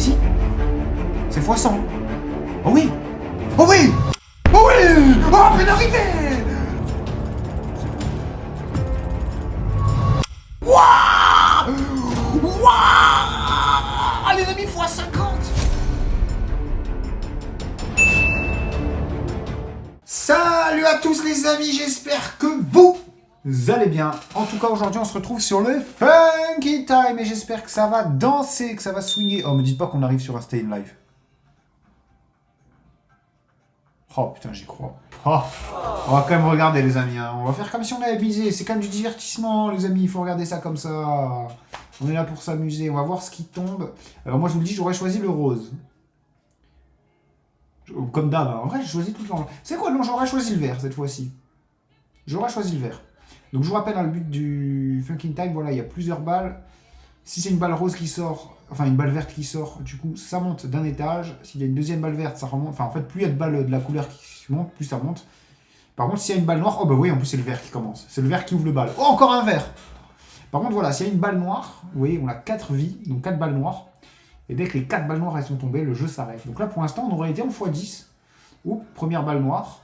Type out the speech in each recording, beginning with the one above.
ici. C'est x100. Oh oui. Oh oui. Oh oui. Oh, peine arrivé. Waouh. Waouh. Les amis, x50. Salut à tous les amis, j'espère que vous allez bien. En tout cas, aujourd'hui, on se retrouve sur le Funky Time et j'espère que ça va danser, que ça va swinguer. Oh, me dites pas qu'on arrive sur un Stay in Live. Oh putain, j'y crois. Oh. On va quand même regarder les amis, hein. On va faire comme si on avait visé. C'est quand même du divertissement les amis, il faut regarder ça comme ça. On est là pour s'amuser, on va voir ce qui tombe. Alors moi je vous le dis, j'aurais choisi le rose. Comme d'hab, en vrai j'ai choisi tout le temps. C'est quoi? Non, j'aurais choisi le vert cette fois-ci. J'aurais choisi le vert. Donc je vous rappelle, le but du Funky Time, voilà, il y a plusieurs balles. Si c'est une balle rose qui sort, enfin une balle verte qui sort, du coup ça monte d'un étage. S'il y a une deuxième balle verte, ça remonte. Enfin en fait, plus il y a de balles de la couleur qui monte, plus ça monte. Par contre, s'il y a une balle noire, oh bah oui, en plus c'est le vert qui commence. C'est le vert qui ouvre le bal. Oh, encore un vert. Par contre, voilà, s'il y a une balle noire, vous voyez, on a 4 vies, donc 4 balles noires. Et dès que les 4 balles noires elles sont tombées, le jeu s'arrête. Donc là, pour l'instant, on aurait été en x10. Oups, première balle noire.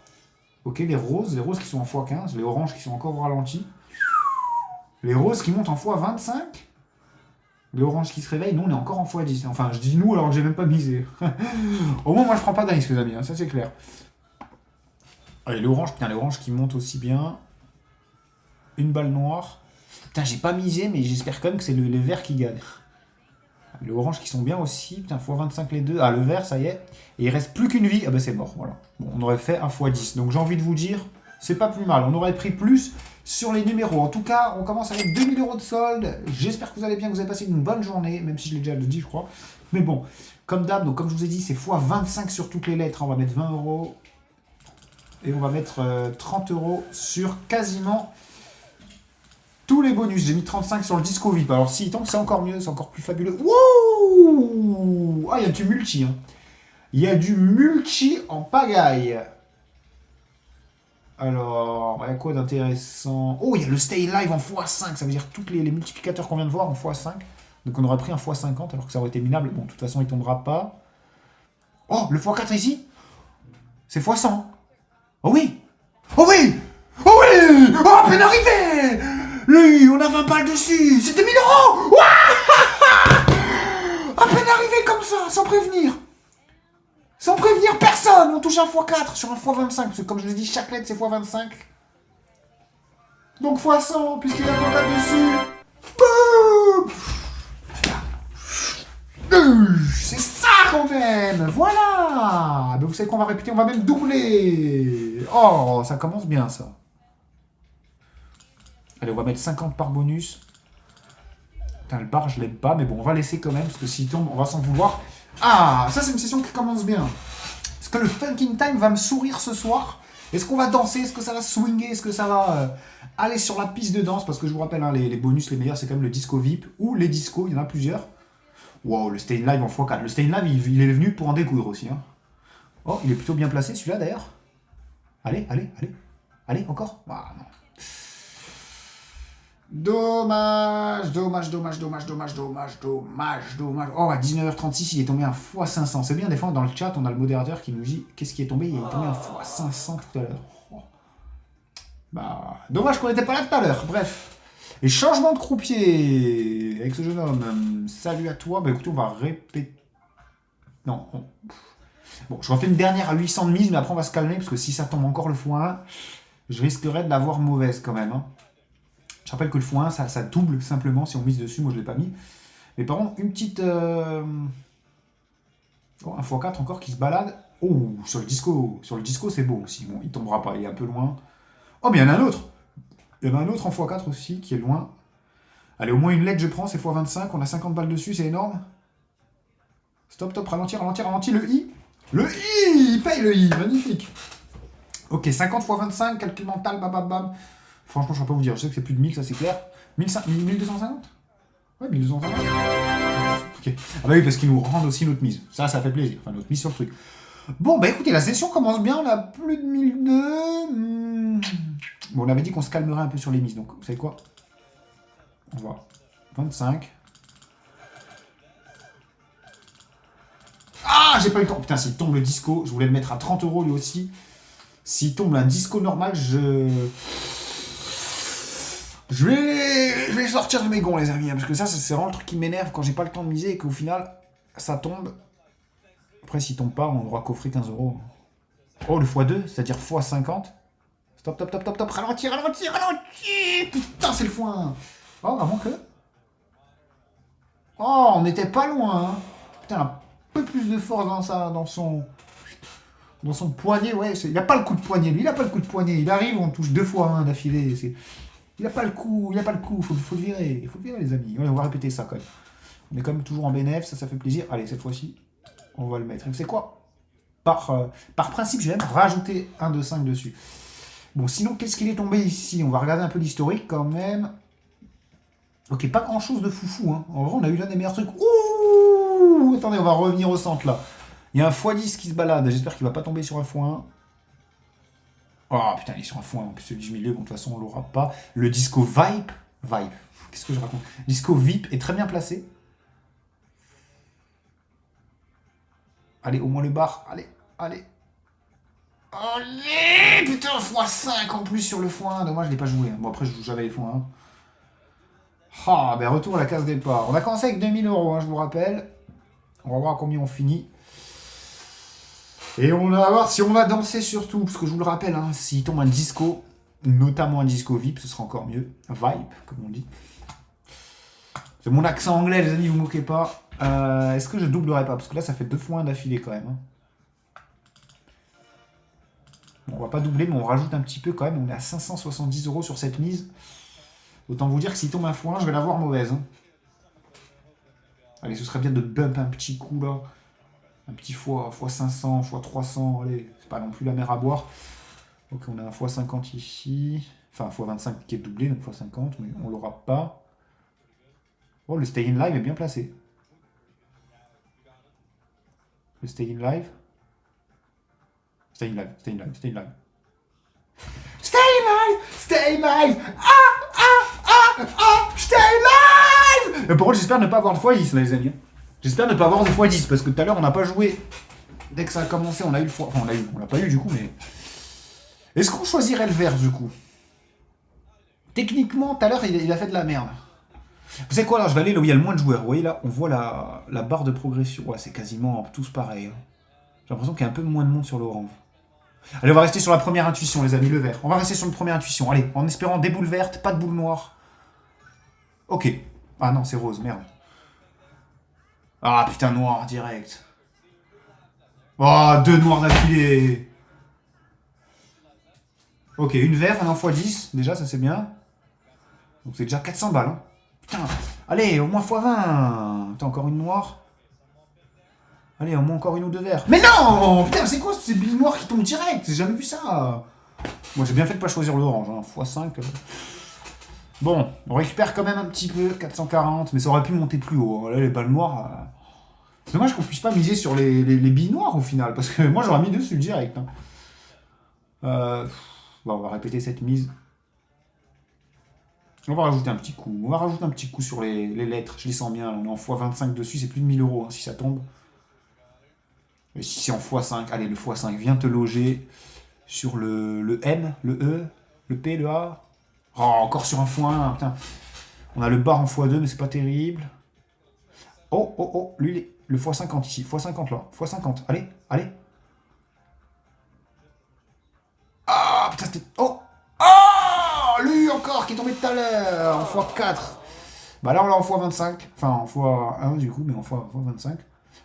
Ok, les roses qui sont en x15, les oranges qui sont encore au ralenti. Les roses qui montent en x25. Les oranges qui se réveillent, nous on est encore en x10. Enfin, je dis nous alors que j'ai même pas misé. Au moins, moi je prends pas de risque, les amis, hein, ça c'est clair. Allez, l'orange, putain, l'orange qui monte aussi bien. Une balle noire. Putain, j'ai pas misé, mais j'espère quand même que c'est les verts qui gagnent. Les oranges qui sont bien aussi. Putain, x25 les deux. Ah, le vert, ça y est. Et il reste plus qu'une vie. Ah bah c'est mort, voilà. Bon, on aurait fait un x10. Donc j'ai envie de vous dire, c'est pas plus mal. On aurait pris plus sur les numéros. En tout cas, on commence avec 2000 € de solde. J'espère que vous allez bien, que vous avez passé une bonne journée, même si je l'ai déjà dit, je crois. Mais bon, comme d'hab, donc comme je vous ai dit, c'est x25 sur toutes les lettres. On va mettre 20 €. Et on va mettre 30 € sur quasiment tous les bonus. J'ai mis 35 sur le disco VIP. Alors s'il tombe, c'est encore mieux, c'est encore plus fabuleux. Wouh! Ah, il y a du multi. Hein. Il y a du multi en pagaille. Alors, il y a quoi d'intéressant? Oh, il y a le Stay Live en x5. Ça veut dire tous les multiplicateurs qu'on vient de voir en x5. Donc on aurait pris un x50 alors que ça aurait été minable. Bon, de toute façon, il tombera pas. Oh, le x4 ici, c'est x100. Oh oui! Oh oui! Oh oui! Oh, peine arrivé! Lui, on a 20 balles dessus! C'était 1000 €! À peine arrivé comme ça, sans prévenir! Sans prévenir personne! On touche un x4 sur un x25, parce que comme je vous ai dit, chaque lettre c'est x25. Donc x100, puisqu'il y a un x4 dessus! C'est ça qu'on aime! Voilà! Ben vous savez qu'on va répéter, on va même doubler! Oh, ça commence bien ça. Allez, on va mettre 50 par bonus. Putain, le bar, je l'aime pas, mais bon, on va laisser quand même, parce que s'il tombe, on va s'en vouloir. Ah, ça, c'est une session qui commence bien. Est-ce que le Funky Time va me sourire ce soir? Est-ce qu'on va danser? Est-ce que ça va swinguer? Est-ce que ça va aller sur la piste de danse? Parce que je vous rappelle, hein, les bonus, les meilleurs, c'est quand même le disco VIP ou les discos, il y en a plusieurs. Wow, le Stay in Live en x4. Le Stay in Live, il est venu pour en découdre aussi. Hein. Oh, il est plutôt bien placé, celui-là, d'ailleurs. Allez, allez, allez. Allez, encore? Ah, non. Dommage, dommage, dommage, dommage, dommage, dommage, dommage, dommage. Oh, à 19h36, il est tombé un x500. C'est bien, des fois, dans le chat, on a le modérateur qui nous dit qu'est-ce qui est tombé. Il est tombé un x500 tout à l'heure. Oh. Bah, dommage qu'on n'était pas là tout à l'heure. Bref. Et changement de croupier avec ce jeune homme. Salut à toi. Bah écoutez, on va répéter. Non. Bon, je refais une dernière à 800 de mise, mais après, on va se calmer parce que si ça tombe encore le x1, je risquerais de l'avoir mauvaise quand même. Hein. Je rappelle que le x1, ça double simplement si on mise dessus. Moi, je ne l'ai pas mis. Mais par contre, une petite... Oh, un x4 encore qui se balade. Oh, sur le disco. Sur le disco, c'est beau aussi. Bon, il tombera pas, il est un peu loin. Oh, mais il y en a un autre. Il y en a un autre en x4 aussi qui est loin. Allez, au moins une lettre, je prends. C'est x25. On a 50 balles dessus, c'est énorme. Stop, stop, ralentir, ralentir, ralentir. Le I. Le I. Il paye le I. Magnifique. Ok, 50 x 25, calcul mental, bam, bam, bam. Franchement, je ne sais pas vous dire. Je sais que c'est plus de 1000, ça c'est clair. 1250? Ouais, 1250. Ok. Ah bah oui, parce qu'ils nous rendent aussi notre mise. Ça fait plaisir. Enfin, notre mise sur le truc. Bon, bah écoutez, la session commence bien. On a plus de 1002. Bon, on avait dit qu'on se calmerait un peu sur les mises. Donc, vous savez quoi? On va 25. j'ai pas eu le temps. Putain, s'il tombe le disco, je voulais le mettre à 30 € lui aussi. S'il tombe un disco normal, je vais sortir de mes gonds, les amis. Parce que ça c'est vraiment le truc qui m'énerve quand j'ai pas le temps de miser et qu'au final, ça tombe. Après, s'il tombe pas, on aura coffré 15 €. Oh, le x2, c'est-à-dire x50. Stop, stop, stop, stop, stop. Ralentis, ralentis, ralentis. Putain, c'est le foin. Oh, avant que... Oh, on n'était pas loin. Hein. Putain, un peu plus de force dans son poignet. Ouais, il n'a pas le coup de poignet. Lui, il n'a pas le coup de poignet. Il arrive, on touche 2 fois d'affilée. Il n'a pas le coup. Faut le virer. Il faut le virer, les amis. Ouais, on va répéter ça quand même. On est quand même toujours en bénéf. Ça fait plaisir. Allez, cette fois-ci, on va le mettre. Et vous savez quoi ? Par principe, je vais même rajouter un de 5 dessus. Bon, sinon, qu'est-ce qu'il est tombé ici ? On va regarder un peu l'historique quand même. Ok, pas grand-chose de foufou. Hein. En vrai, on a eu l'un des meilleurs trucs. Ouh ! Attendez, on va revenir au centre, là. Il y a un x10 qui se balade. J'espère qu'il va pas tomber sur un x1. Oh, putain, il est sur un x1. En plus, celui du milieu, bon, de toute façon, on l'aura pas. Le disco Vibe. Qu'est-ce que je raconte ? Disco VIP est très bien placé. Allez, au moins le bar. Allez. Allez, putain, x5 en plus sur le x1. Dommage, je l'ai pas joué. Bon, après, je joue jamais les x1. Ah, ben retour à la case départ. On a commencé avec 2000 €, hein, je vous rappelle. On va voir à combien on finit. Et on va voir si on va danser surtout. Parce que je vous le rappelle, hein, s'il tombe un disco, notamment un disco VIP, ce sera encore mieux. Vibe, comme on dit. C'est mon accent anglais, les amis, vous moquez pas. Est-ce que je doublerai pas ? Parce que là, ça fait 2 x1 d'affilée quand même. Hein. Bon, on va pas doubler, mais on rajoute un petit peu quand même. On est à 570 € sur cette mise. Autant vous dire que s'il tombe un x1, je vais l'avoir mauvaise. Hein. Allez, ce serait bien de bump un petit coup là. Un petit x500, x300. Allez, c'est pas non plus la mer à boire. Ok, on a un x50 ici. Enfin, x25 qui est doublé, donc x50, mais on l'aura pas. Oh, le stay in live est bien placé. Le stay in live. Stay in live, stay in live, stay in live. Stay live! Stay live! Stay live! Par contre, j'espère ne pas avoir de x10, là, les amis. J'espère ne pas avoir de x10, parce que tout à l'heure, on n'a pas joué. Dès que ça a commencé, on a eu le x... Enfin, on l'a pas eu, du coup, mais... Est-ce qu'on choisirait le vert, du coup ? Techniquement, tout à l'heure, il a fait de la merde. Vous savez quoi, là, je vais aller là où il y a le moins de joueurs. Vous voyez, là, on voit la barre de progression. Ouais, c'est quasiment tous pareil. Hein. J'ai l'impression qu'il y a un peu moins de monde sur l'orange. Allez, on va rester sur la première intuition, les amis, le vert. On va rester sur une première intuition. Allez, en espérant des boules vertes, pas de boules noires. Ok. Ah non, c'est rose, merde. Ah putain, noir, direct. Oh, 2 noirs d'affilée. Ok, une verte, un x10. Déjà, ça c'est bien. Donc c'est déjà 400 balles. Hein. Putain. Allez, au moins x20. Putain, encore une noire. Allez, au moins encore une ou 2 verts. Mais non! Putain, c'est quoi ces billes noires qui tombent direct? J'ai jamais vu ça. Moi, j'ai bien fait de pas choisir l'orange. Hein. x5. Bon, on récupère quand même un petit peu. 440. Mais ça aurait pu monter plus haut. Là, les balles noires... C'est dommage qu'on puisse pas miser sur les billes noires au final. Parce que moi, j'aurais mis dessus direct. Hein. Bon, on va répéter cette mise. On va rajouter un petit coup. On va rajouter un petit coup sur les lettres. Je les sens bien. On est en x25 dessus. C'est plus de 1000 € hein, si ça tombe. Et si c'est en x5, allez, le x5 vient te loger sur le M, le E, le P, le A. Oh, encore sur un x1, putain. On a le bar en x2, mais c'est pas terrible. Oh, lui, le x50 ici. x50 là. x50, allez. Ah, putain, c'était... Oh, lui encore qui est tombé tout à l'heure en x4. Bah là, on l'a en x25. Enfin, en x1 du coup, mais en x25.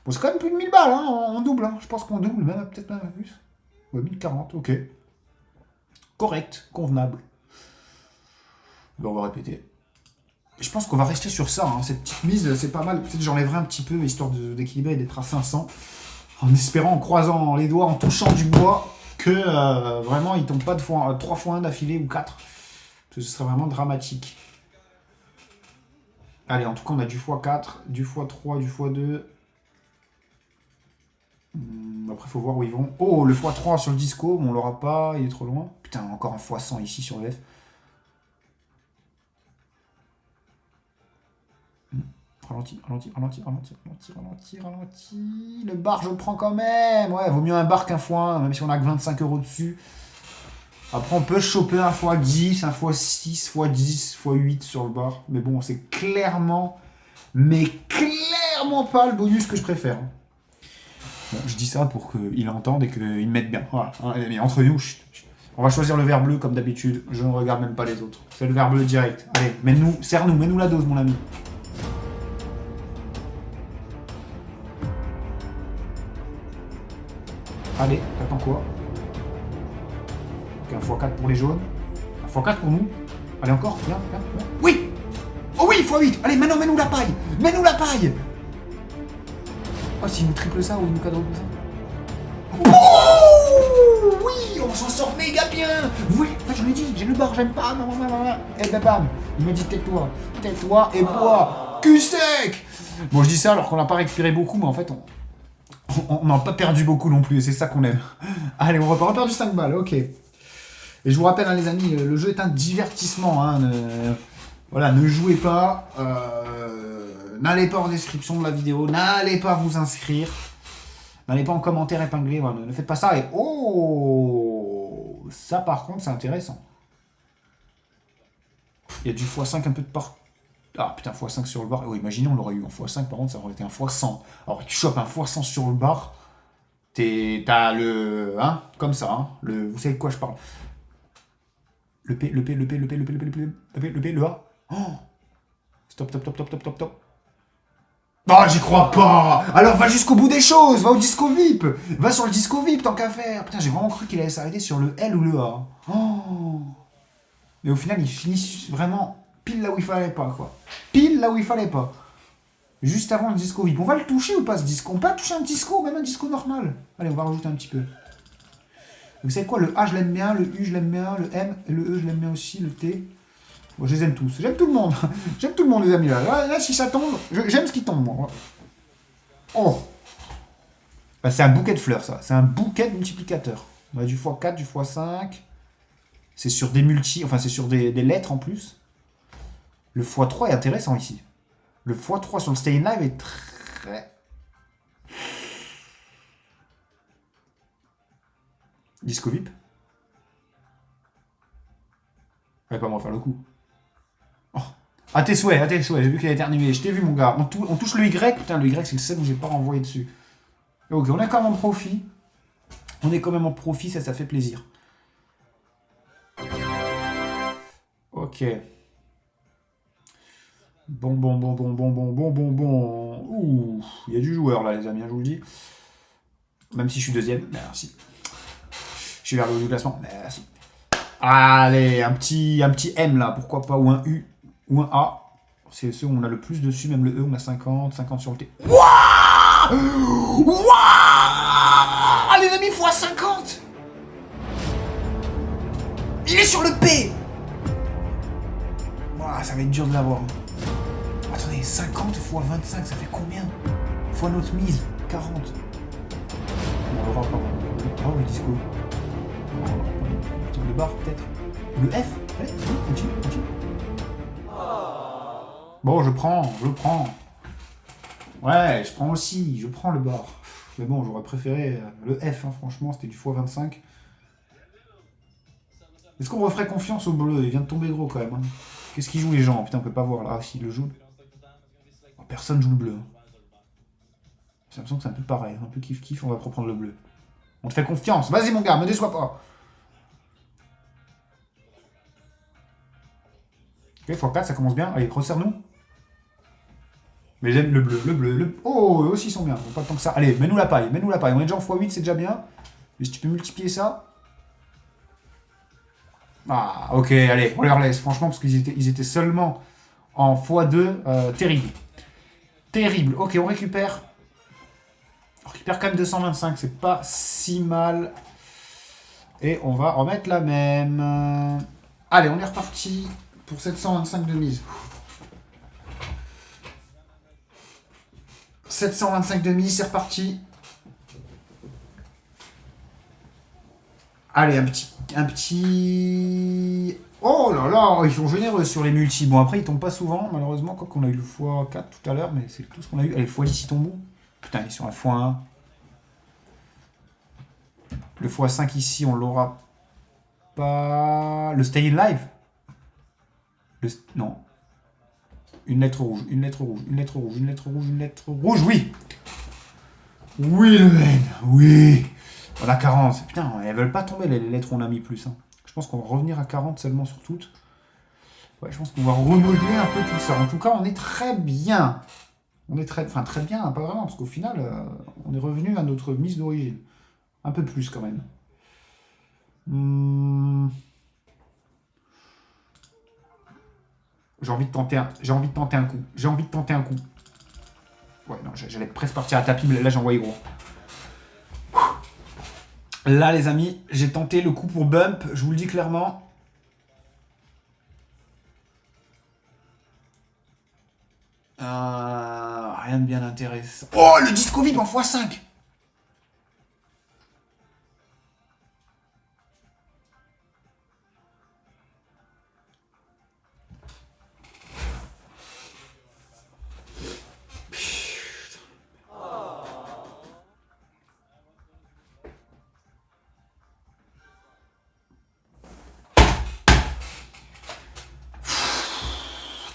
Bon, c'est quand même plus de 1000 balles, hein, en double. Hein. Je pense qu'on double, peut-être même plus. Ouais, 1040, ok. Correct, convenable. Bon, on va répéter. Je pense qu'on va rester sur ça. Hein. Cette petite mise, c'est pas mal. Peut-être que j'enlèverai un petit peu, histoire d'équilibrer et d'être à 500. En espérant, en croisant les doigts, en touchant du bois, que vraiment, il tombe pas de 3 x1 d'affilée ou 4. Parce que ce serait vraiment dramatique. Allez, en tout cas, on a du x4, du x3, du x2... Après, il faut voir où ils vont. Oh, le x3 sur le disco, mais on l'aura pas, il est trop loin. Putain, encore un x100 ici sur le F. Ralentis. Le bar, je le prends quand même. Ouais, vaut mieux un bar qu'un x1, même si on a que 25 € dessus. Après, on peut choper un x10, un x6, x10, x8 sur le bar. Mais bon, c'est clairement, mais clairement pas le bonus que je préfère. Bon, je dis ça pour qu'il entende et qu'il me mette bien. Voilà. Mais entre nous, on va choisir le vert bleu comme d'habitude. Je ne regarde même pas les autres. C'est le vert bleu direct. Allez, serre-nous, mets-nous la dose, mon ami. Allez, t'attends quoi? Ok, un x4 pour les jaunes. Un x4 pour nous. Allez, encore, viens. Oui! Oh oui, x8! Allez, maintenant, mets-nous la paille! Oh, s'il nous triple ça ou il nous quadruple ça. Oh oui, on s'en sort méga bien. Oui, je lui ai dit, j'ai le bar, j'aime pas. Et ben bam, il me dit tais-toi et bois. Cul sec. Bon, je dis ça alors qu'on n'a pas récupéré beaucoup, mais en fait, on n'a pas perdu beaucoup non plus, et c'est ça qu'on aime. Allez, on repart, on a perdu 5 balles, ok. Et je vous rappelle, hein, les amis, le jeu est un divertissement. Hein, voilà, ne jouez pas. N'allez pas en description de la vidéo, n'allez pas vous inscrire. N'allez pas en commentaire épinglé, voilà, ne faites pas ça. Et oh, ça par contre, c'est intéressant. Il y a du x5 un peu de part. Ah putain, x5 sur le bar. Oh, imaginez, on l'aurait eu en x5, par contre, ça aurait été un x100. Alors, tu chopes un x100 sur le bar, t'as le. Hein, comme ça, hein, vous savez de quoi je parle. Le P, le A. Oh, stop. Non, j'y crois pas. Alors va jusqu'au bout des choses, va au disco VIP. Va sur le disco VIP tant qu'à faire. Putain, j'ai vraiment cru qu'il allait s'arrêter sur le L ou le A. Oh. Mais au final, il finit vraiment pile là où il fallait pas, quoi. Pile là où il fallait pas. Juste avant le disco VIP. On va le toucher ou pas ce disco? On peut pas toucher un disco, même un disco normal. Allez, on va rajouter un petit peu. Vous savez quoi? Le A, je l'aime bien. Le U, je l'aime bien. Le M et le E, je l'aime bien aussi. Le T. Bon, je les aime tous. J'aime tout le monde. J'aime tout le monde, les amis. Là, si ça tombe, j'aime ce qui tombe, moi. Oh. Bah, c'est un bouquet de fleurs, ça. C'est un bouquet de multiplicateurs. On a du x4, du x5. C'est sur des enfin, c'est sur des lettres en plus. Le x3 est intéressant ici. Le x3 sur le Stay in Live est très... Disco VIP. Allez, pas moi faire le coup. Oh. À tes souhaits, j'ai vu qu'il a éternué. Je t'ai vu, mon gars. On touche le Y. Putain, le Y, c'est le seul où j'ai pas renvoyé dessus. Ok, on est quand même en profit. Ça fait plaisir. Ok. Bon. Ouh, il y a du joueur là, les amis, je vous le dis. Même si je suis deuxième, merci. Je suis vers le haut du classement, merci. Allez, un petit M là, pourquoi pas, ou un U, ou un A. C'est ceux où on a le plus dessus, même le E, on a 50 sur le T. Wouah, les amis, x50. Il est sur le P. Ouah, ça va être dur de l'avoir. Attendez, 50 x 25, ça fait combien? Fois notre mise, 40. On aura pas. Oh, le disco. Le bar, peut-être. Le F. Allez, continue. Bon, je prends. Ouais, je prends aussi. Je prends le bar. Mais bon, j'aurais préféré le F, hein, franchement, c'était du x25. Est-ce qu'on referait confiance au bleu? Il vient de tomber gros quand même. Hein. Qu'est-ce qu'ils jouent les gens? Putain, on peut pas voir là. Ah, s'ils le jouent. Oh, personne joue le bleu. J'ai l'impression que c'est un peu pareil. Un peu kiff-kiff, on va reprendre le bleu. On te fait confiance. Vas-y, mon gars, me déçois pas. Ok, x4, ça commence bien. Allez, resserre-nous. Mais j'aime le bleu. Oh, eux aussi ils sont bien. Pas tant que ça. Allez, mets-nous la paille. On est déjà en x8, c'est déjà bien. Mais si tu peux multiplier ça. Ah, ok, allez, on leur laisse. Franchement, parce qu'ils étaient seulement en x2. Terrible. Ok, on récupère. On récupère quand même 225. C'est pas si mal. Et on va remettre la même. Allez, on est reparti pour 725 de mise. 725 de mise, c'est reparti. Allez, un petit... Oh là là, ils sont généreux sur les multis. Bon, après, ils tombent pas souvent, malheureusement, quoi qu'on a eu le x4 tout à l'heure, mais c'est tout ce qu'on a eu. Allez, le x10, il tombe où? Putain, il est sur un x1. Le x5 ici, on l'aura pas. Le Stay in Live Non. Une lettre rouge, une lettre rouge, une lettre rouge, une lettre rouge, une lettre rouge, oui. Oui, le N, oui. On a 40. Putain, elles veulent pas tomber les lettres où on a mis plus. Hein. Je pense qu'on va revenir à 40 seulement sur toutes. Ouais, je pense qu'on va remodeler un peu tout ça. En tout cas, on est très bien. On est très bien, pas vraiment, parce qu'au final, on est revenu à notre mise d'origine. Un peu plus quand même. J'ai envie de tenter un coup. J'ai envie de tenter un coup. Ouais, non, j'allais presque partir à tapis, mais là, j'en voyais gros. Là, les amis, j'ai tenté le coup pour bump. Je vous le dis clairement. Rien de bien intéressant. Oh, le disco VIP en x5.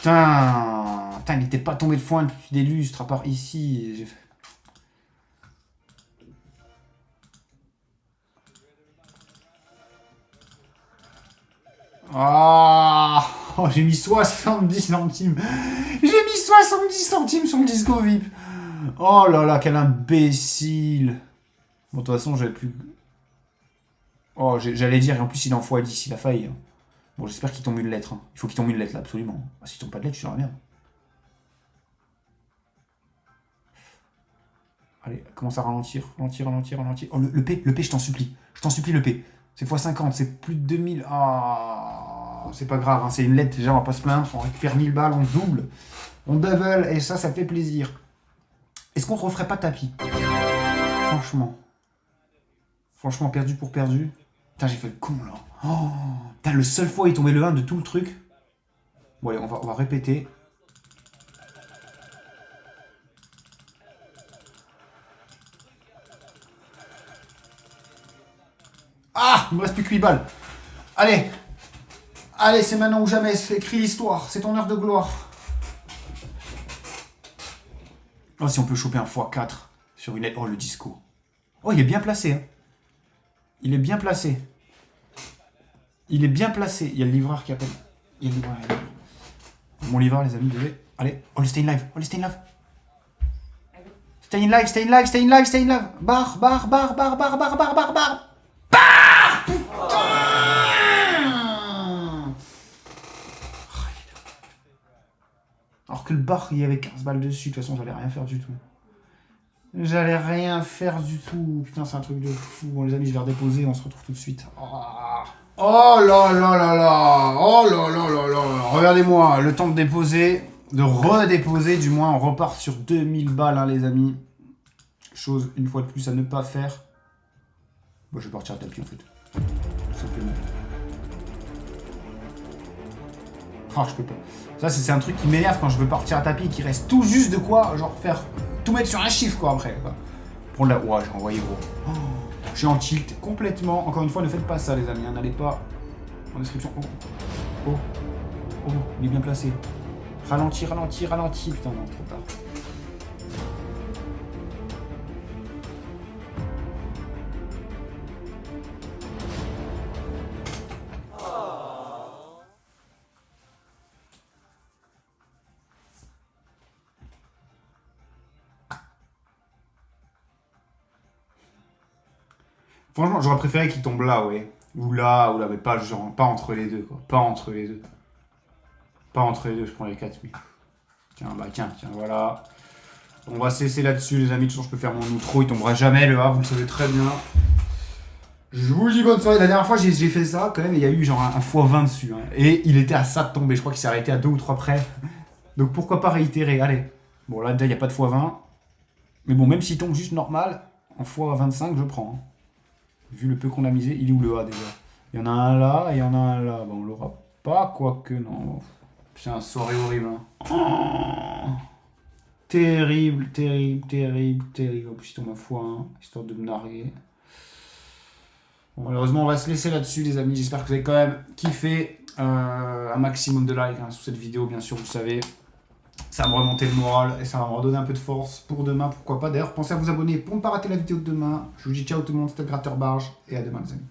Putain, il n'était pas tombé de foin depuis des lustres, à part ici. Ah, oh, j'ai mis 70 centimes. J'ai mis 70 centimes sur le disco VIP. Oh là là, quel imbécile. Bon, de toute façon, j'avais plus... Oh, j'allais dire, et en plus, il est en x10, il a failli. Hein. Bon, j'espère qu'il tombe une lettre. Hein. Il faut qu'il tombe une lettre, là, absolument. Ah, s'il tombe pas de lettre, je suis dans la merde. Allez, commence à ralentir, ralentir. Oh, le P, je t'en supplie. Je t'en supplie, le P. C'est x50, c'est plus de 2000. Ah, c'est pas grave, hein, c'est une lettre, déjà, on va pas se plaindre. On récupère 1000 balles, on double. On double, et ça fait plaisir. Est-ce qu'on referait pas tapis? Franchement, perdu pour perdu. Putain, j'ai fait le con, là. Oh, putain, le seul fois où il est tombé le 1 de tout le truc. Bon, allez, on va répéter. Ah, il me reste plus que 8 balles. Allez, c'est maintenant ou jamais. Écris l'histoire. C'est ton heure de gloire. Oh, si on peut choper un x4 sur une lettre. Oh, le disco. Oh, il est bien placé. Hein. Il est bien placé. Il est bien placé. Il y a le livreur qui appelle. Il y a le livreur. Mon livreur, les amis, désolé. Allez. Oh, le stay in live. Stay in live. Barre. Putain. Alors que le bar, il y avait 15 balles dessus. De toute façon, j'allais rien faire du tout. Putain, c'est un truc de fou. Bon, les amis, je vais redéposer. On se retrouve tout de suite. Oh là là là là. Oh là là là là. Regardez-moi, le temps de déposer, de redéposer, du moins, on repart sur 2000 balles, hein, les amis. Chose, une fois de plus, à ne pas faire. Bon, je vais partir à tapis, en fait. Tout simplement. Ah, je peux pas. Ça, c'est un truc qui m'énerve quand je veux partir à tapis, qui reste tout juste de quoi, genre, faire tout mettre sur un chiffre, quoi, après. Quoi. Pour la... Ouais, j'ai envoyé gros. Oh, je suis en tilt complètement. Encore une fois, ne faites pas ça, les amis. Hein. N'allez pas en description. Oh, il est bien placé. Ralentis. Putain, non, trop tard. Franchement, j'aurais préféré qu'il tombe là, ouais. Ou là, mais pas, genre, pas entre les deux, quoi. Pas entre les deux, je prends les 4000. Tiens, voilà. On va cesser là-dessus, les amis. Toujours, je peux faire mon outro. Il tombera jamais, le A, vous le savez très bien. Je vous dis bonne soirée. La dernière fois, j'ai fait ça, quand même, et il y a eu genre un x20 dessus. Hein. Et il était à ça de tomber. Je crois qu'il s'est arrêté à 2 ou 3 près. Donc, pourquoi pas réitérer? Allez. Bon, là, déjà, il n'y a pas de x20. Mais bon, même s'il tombe juste normal, en x25, je prends. Hein. Vu le peu qu'on a misé, il est où le A déjà? Il y en a un là et il y en a un là. Bon, on l'aura pas. pas, quoique, non. C'est un soirée horrible. Hein. Terrible, terrible, terrible, terrible. En plus, il tombe à x1, histoire de me narguer. Bon, malheureusement, on va se laisser là-dessus, les amis. J'espère que vous avez quand même kiffé. Un maximum de likes sur cette vidéo, bien sûr, vous savez. Ça va me remonter le moral et ça va me redonner un peu de force pour demain, pourquoi pas. D'ailleurs, pensez à vous abonner pour ne pas rater la vidéo de demain. Je vous dis ciao tout le monde, c'était le Gratteur Barge et à demain, les amis.